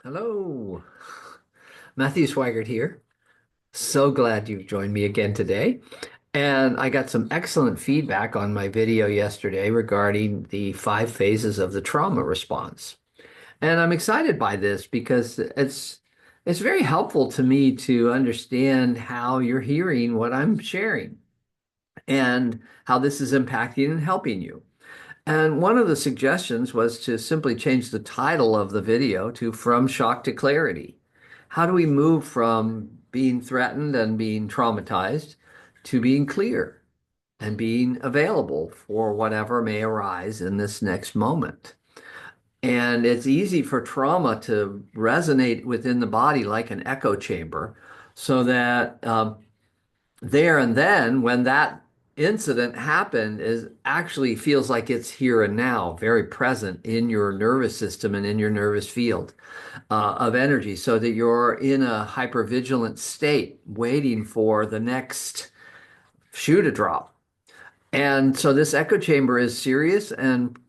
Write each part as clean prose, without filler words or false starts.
Hello, Matthew Sweigart here. So glad you've joined me again today. And I got some excellent feedback on my video yesterday regarding the 5 phases of the trauma response. And I'm excited by this because it's very helpful to me to understand how you're hearing what I'm sharing and how this is impacting and helping you. And one of the suggestions was to simply change the title of the video to From Shock to Clarity. How do we move from being threatened and being traumatized to being clear and being available for whatever may arise in this next moment? And it's easy for trauma to resonate within the body like an echo chamber, so that there and then when that incident happened is actually feels like it's here and now, very present in your nervous system and in your nervous field of energy, so that you're in a hypervigilant state waiting for the next shoe to drop. And so this echo chamber is serious and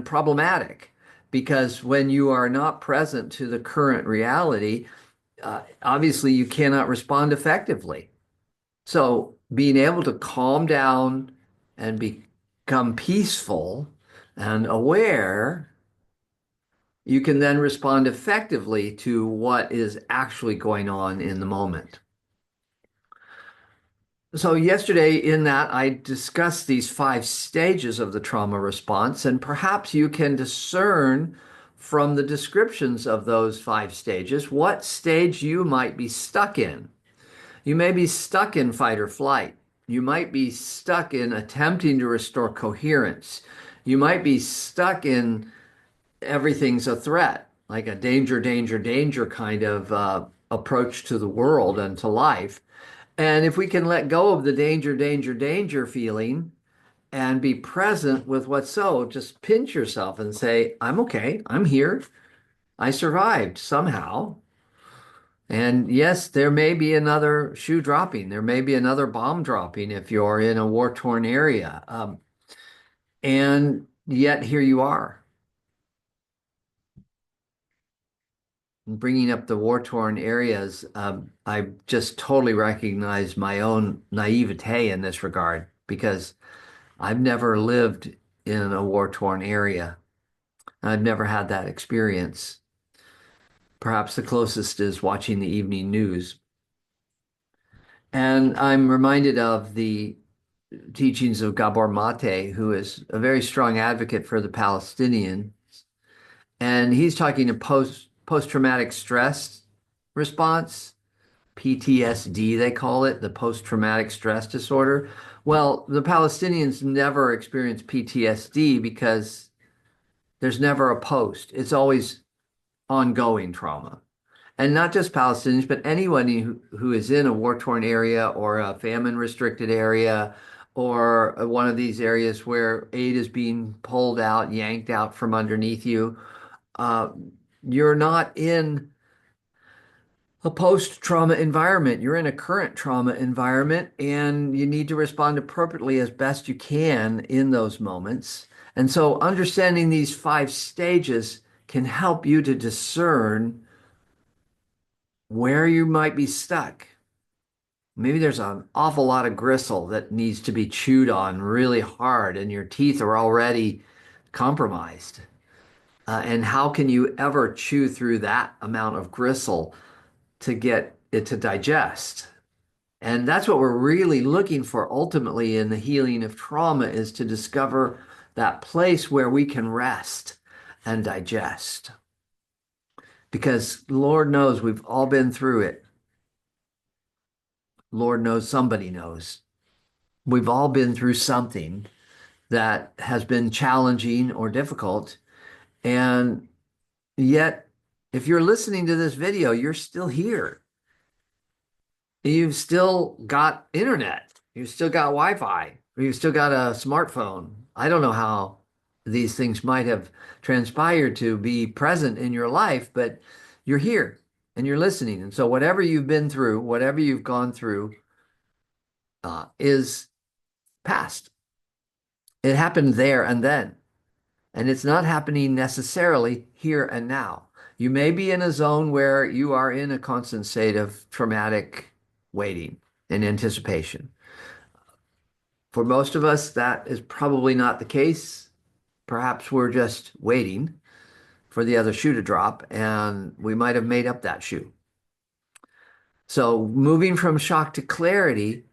problematic, because when you are not present to the current reality, obviously you cannot respond effectively. So being able to calm down and become peaceful and aware, you can then respond effectively to what is actually going on in the moment. So yesterday in that I discussed these 5 stages of the trauma response, and perhaps you can discern from the descriptions of those 5 stages what stage you might be stuck in. You may be stuck in fight or flight. You might be stuck in attempting to restore coherence. You might be stuck in everything's a threat, like a danger, danger, danger kind of approach to the world and to life. And if we can let go of the danger, danger, danger feeling and be present with what's so, just pinch yourself and say, I'm okay. I'm here. I survived somehow. And yes, there may be another shoe dropping. There may be another bomb dropping if you're in a war-torn area. And yet here you are. Bringing up the war-torn areas, I just totally recognize my own naivete in this regard, because I've never lived in a war-torn area. I've never had that experience. Perhaps the closest is watching the evening news. And I'm reminded of the teachings of Gabor Mate, who is a very strong advocate for the Palestinian. And he's talking a post-traumatic stress response, PTSD, they call it, the post-traumatic stress disorder. Well, the Palestinians never experience PTSD because there's never a post. It's always ongoing trauma. And not just Palestinians, but anyone who is in a war-torn area or a famine-restricted area, or one of these areas where aid is being pulled out, yanked out from underneath you. Uh, you're not in a post-trauma environment. You're in a current trauma environment, and you need to respond appropriately as best you can in those moments. And so understanding these 5 stages can help you to discern where you might be stuck. Maybe there's an awful lot of gristle that needs to be chewed on really hard, and your teeth are already compromised. And how can you ever chew through that amount of gristle to get it to digest? And that's what we're really looking for ultimately in the healing of trauma, is to discover that place where we can rest and digest. Because Lord knows we've all been through it. Lord knows somebody knows. We've all been through something that has been challenging or difficult. And yet, if you're listening to this video, you're still here. You've still got internet. You've still got Wi-Fi. You've still got a smartphone. I don't know how these things might have transpired to be present in your life, but you're here and you're listening. And so whatever you've been through, whatever you've gone through, is past. It happened there and then. And it's not happening necessarily here and now. You may be in a zone where you are in a constant state of traumatic waiting and anticipation. For most of us, that is probably not the case. Perhaps we're just waiting for the other shoe to drop, and we might have made up that shoe. So moving from shock to clarity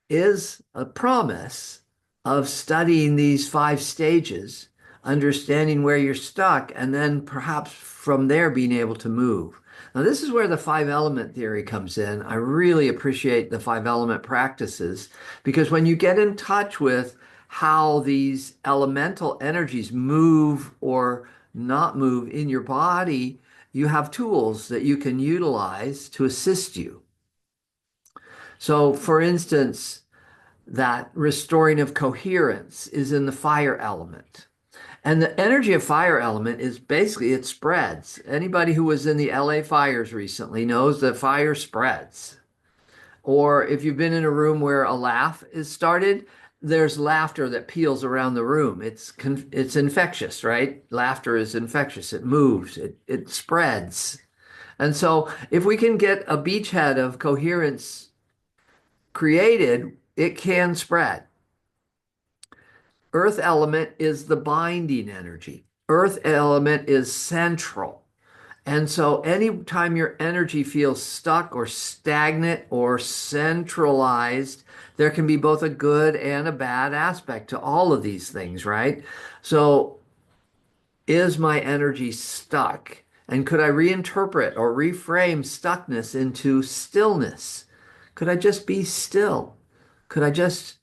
is a promise of studying these 5 stages, understanding where you're stuck, and then perhaps from there being able to move. Now, this is where the 5 element theory comes in. I really appreciate the 5 element practices because when you get in touch with how these elemental energies move or not move in your body, you have tools that you can utilize to assist you. So, for instance, that restoring of coherence is in the fire element. And the energy of fire element is basically it spreads. Anybody who was in the LA fires recently knows that fire spreads. Or if you've been in a room where a laugh is started, there's laughter that peels around the room. It's infectious, right? Laughter is infectious. It moves, it spreads. And so if we can get a beachhead of coherence created, it can spread. Earth element is the binding energy. Earth element is central. And so anytime your energy feels stuck or stagnant or centralized, there can be both a good and a bad aspect to all of these things, right? So is my energy stuck? And could I reinterpret or reframe stuckness into stillness? Could I just be still? Could I just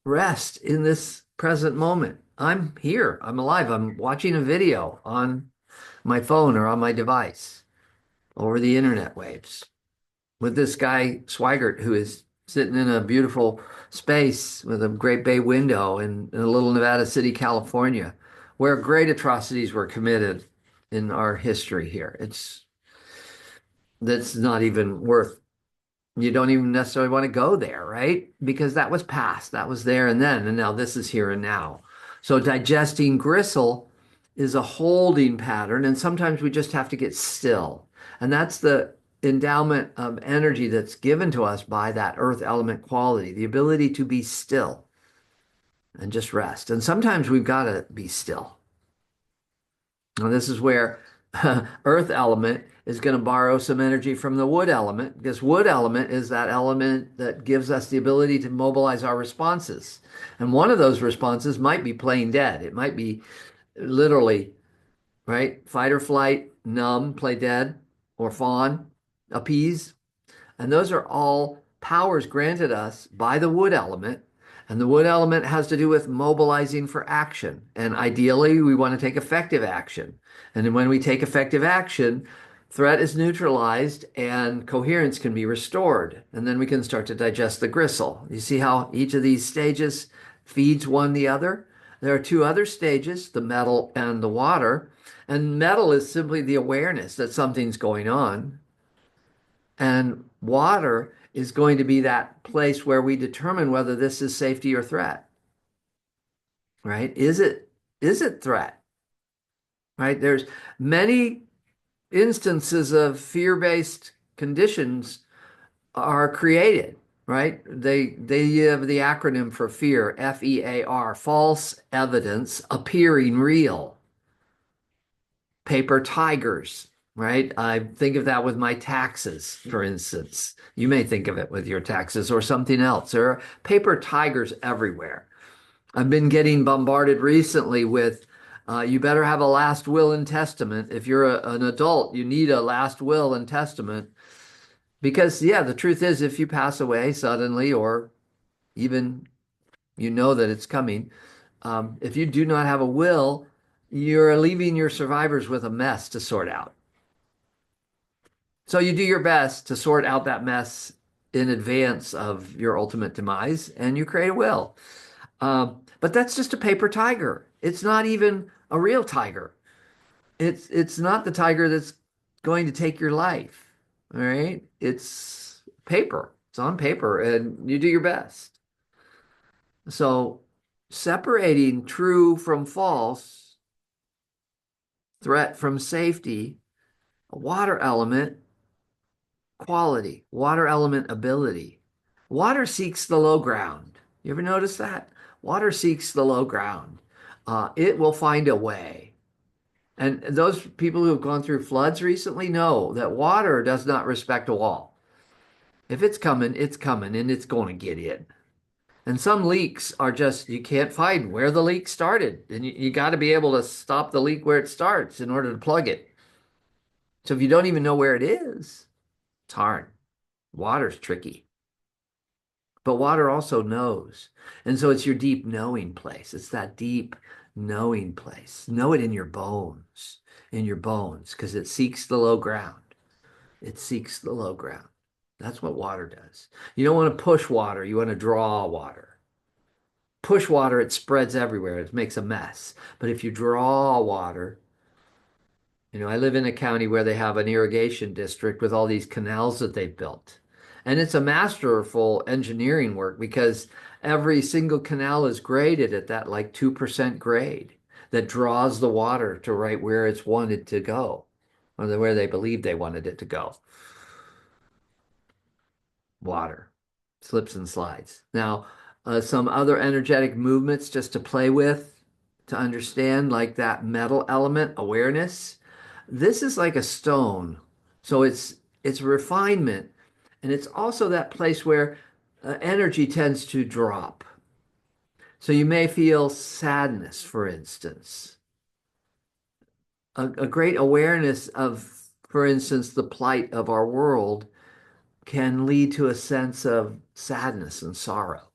rest in this present moment? I'm here. I'm alive. I'm watching a video on my phone or on my device over the internet waves with this guy, Sweigart, who is sitting in a beautiful space with a great bay window in a little Nevada City, California, where great atrocities were committed in our history here. That's not even worth you don't even necessarily want to go there, right? Because that was past, that was there and then, and now this is here and now. So digesting gristle is a holding pattern, and sometimes we just have to get still. And that's the endowment of energy that's given to us by that earth element quality, the ability to be still and just rest. And sometimes we've got to be still. And this is where earth element is going to borrow some energy from the wood element because wood element is that element that gives us the ability to mobilize our responses. And one of those responses might be plain dead. It might be literally, right? Fight or flight, numb, play dead, or fawn, appease. And those are all powers granted us by the wood element. And the wood element has to do with mobilizing for action. And ideally, we want to take effective action. And then when we take effective action, threat is neutralized and coherence can be restored. And then we can start to digest the gristle. You see how each of these stages feeds one the other? There are 2 other stages, the metal and the water. And metal is simply the awareness that something's going on. And water is going to be that place where we determine whether this is safety or threat, right? Is it threat, right? There's many instances of fear-based conditions are created, right? They have the acronym for fear, FEAR, false evidence appearing real. Paper tigers, right? I think of that with my taxes, for instance. You may think of it with your taxes or something else. There are paper tigers everywhere. I've been getting bombarded recently with you better have a last will and testament. If you're an adult, you need a last will and testament. Because, yeah, the truth is, if you pass away suddenly or even you know that it's coming, if you do not have a will, you're leaving your survivors with a mess to sort out. So you do your best to sort out that mess in advance of your ultimate demise, and you create a will. But that's just a paper tiger. It's not even a real tiger. It's not the tiger that's going to take your life. All right? It's paper. It's on paper, and you do your best. So separating true from false, threat from safety, Water element quality, water element ability. Water seeks the low ground. You ever notice that? Water seeks the low ground. It will find a way. And those people who have gone through floods recently know that water does not respect a wall. If it's coming, and it's going to get in. And some leaks are just, you can't find where the leak started. And you got to be able to stop the leak where it starts in order to plug it. So if you don't even know where it is, it's hard. Water's tricky. But water also knows. And so it's your deep knowing place. It's that deep knowing place. Know it in your bones, because it seeks the low ground. It seeks the low ground. That's what water does. You don't want to push water, you want to draw water. Push water, it spreads everywhere. It makes a mess. But if you draw water, I live in a county where they have an irrigation district with all these canals that they've built. And it's a masterful engineering work because every single canal is graded at that like 2% grade that draws the water to right where it's wanted to go, or where they believe they wanted it to go. Water, slips and slides. Now, some other energetic movements just to play with, to understand, like that metal element, awareness. This is like a stone. So it's refinement, and it's also that place where energy tends to drop. So you may feel sadness, for instance, a great awareness of, for instance, the plight of our world can lead to a sense of sadness and sorrow.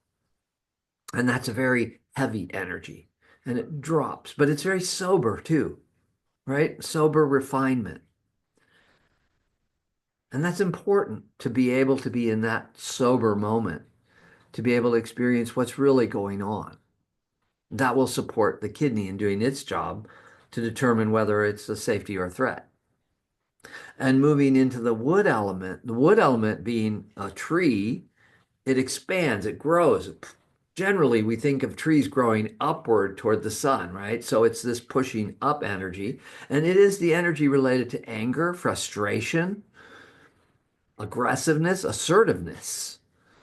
And that's a very heavy energy, and it drops, but it's very sober too, right? Sober refinement. And that's important, to be able to be in that sober moment, to be able to experience what's really going on. That will support the kidney in doing its job to determine whether it's a safety or a threat. And moving into the wood element being a tree, it expands, it grows. Generally, we think of trees growing upward toward the sun, right? So it's this pushing up energy. And it is the energy related to anger, frustration, aggressiveness, assertiveness.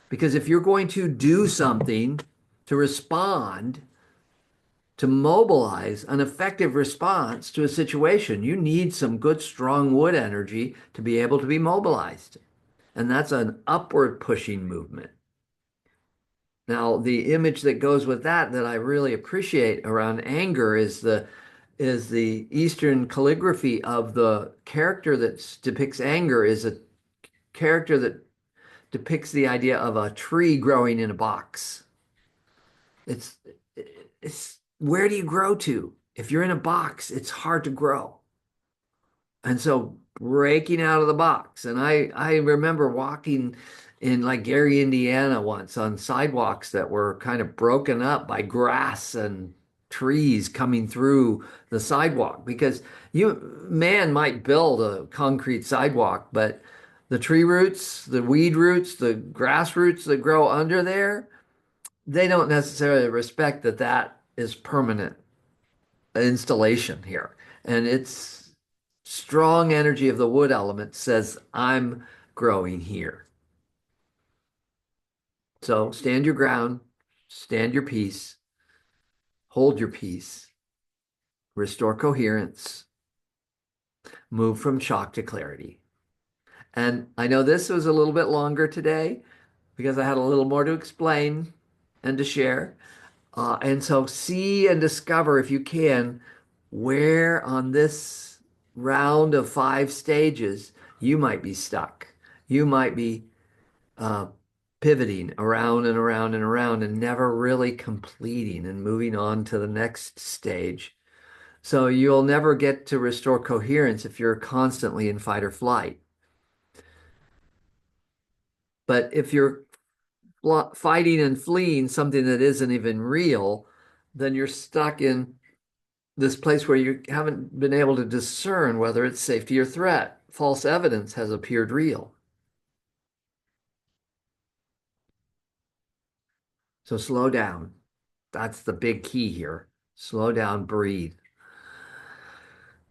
Because if you're going to do something to respond, to mobilize an effective response to a situation, you need some good, strong wood energy to be able to be mobilized. And that's an upward pushing movement. Now, the image that goes with that I really appreciate around anger is the Eastern calligraphy of the character that depicts anger is a character that depicts the idea of a tree growing in a box. It's it's where do you grow to? If you're in a box, it's hard to grow. And so breaking out of the box. And I remember walking in like Gary, Indiana once on sidewalks that were kind of broken up by grass and trees coming through the sidewalk, because man might build a concrete sidewalk, but the tree roots, the weed roots, the grass roots that grow under there, they don't necessarily respect that that is permanent installation here. And it's strong energy of the wood element says, I'm growing here. So stand your ground, stand your peace, hold your peace, restore coherence, move from shock to clarity. And I know this was a little bit longer today because I had a little more to explain and to share. And so see and discover, if you can, where on this round of 5 stages you might be stuck. You might be uh, pivoting around and around and around and never really completing and moving on to the next stage. So you'll never get to restore coherence if you're constantly in fight or flight. But if you're fighting and fleeing something that isn't even real, then you're stuck in this place where you haven't been able to discern whether it's safety or threat. False evidence has appeared real. So slow down. That's the big key here. Slow down, breathe.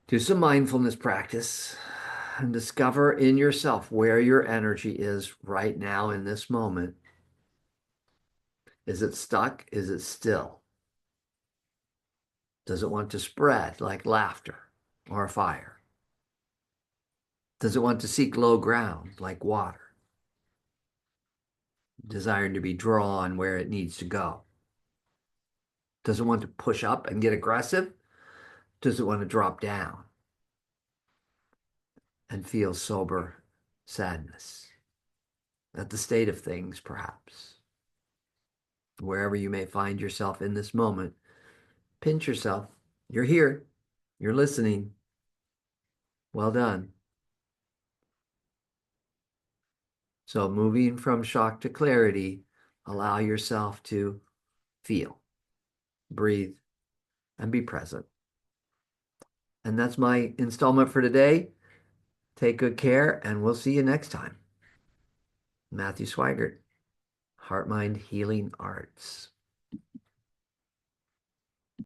Do some mindfulness practice. and discover in yourself where your energy is right now in this moment. Is it stuck? Is it still? Does it want to spread like laughter or fire? Does it want to seek low ground like water, desiring to be drawn where it needs to go? Does it want to push up and get aggressive? Does it want to drop down and feel sober sadness at the state of things, perhaps? Wherever you may find yourself in this moment, pinch yourself. You're here. You're listening. Well done. So, moving from shock to clarity, allow yourself to feel, breathe, and be present. And that's my installment for today. Take good care, and we'll see you next time. Matthew Sweigart, Heart Mind Healing Arts.